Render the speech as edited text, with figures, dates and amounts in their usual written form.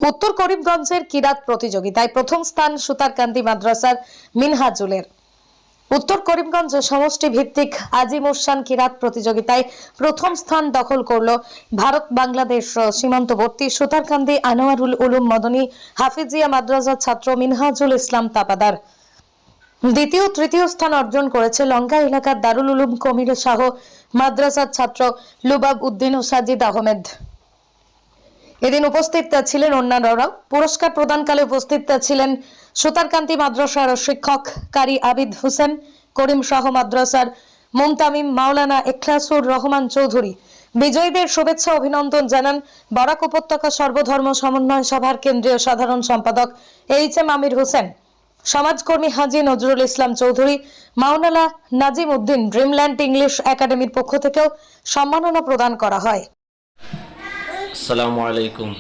উত্তর করিমগঞ্জের কিরাত প্রতিযোগিতায় প্রথম স্থান সুতারকান্দি মাদ্রাসার মিনহাজুলের। উত্তর করিমগঞ্জ সমষ্টি ভিত্তিক আজিমুসান কিরাত প্রতিযোগিতায় প্রথম স্থান দখল করল ভারত বাংলাদেশ সীমান্তবর্তী সুতারকান্দি আনোয়ারুল উলুম মদনী হাফিজিয়া মাদ্রাসার ছাত্র মিনহাজুল ইসলাম তাপাদার। দ্বিতীয় তৃতীয় স্থান অর্জন করেছে লঙ্কা এলাকার দারুল উলুম কমির শাহ মাদ্রাসার ছাত্র লুবাব উদ্দিন ও সাজিদ আহমেদ। এদিন উপস্থিত ছিলেন অন্যান্যরাও। পুরস্কার প্রদানকালে উপস্থিত ছিলেন সুতারকান্দি মাদ্রাসার শিক্ষক কারি আবিদ হোসেন, করিম শাহ মাদ্রাসার মুমতামিম মাওলানা ইখলাসুর রহমান চৌধুরী। বিজয়ীদের শুভেচ্ছা অভিনন্দন জানান বরাক উপত্যকা সর্বধর্ম সমন্বয় সভার কেন্দ্রীয় সাধারণ সম্পাদক এইচ.এম. আমির হোসেন, সমাজকর্মী হাজী নজরুল ইসলাম চৌধুরী। মাওলানা নাজিম উদ্দিন ড্রিমল্যান্ড ইংলিশ একাডেমির পক্ষ থেকেও সম্মাননা প্রদান করা হয়। আসসালামু আলাইকুম।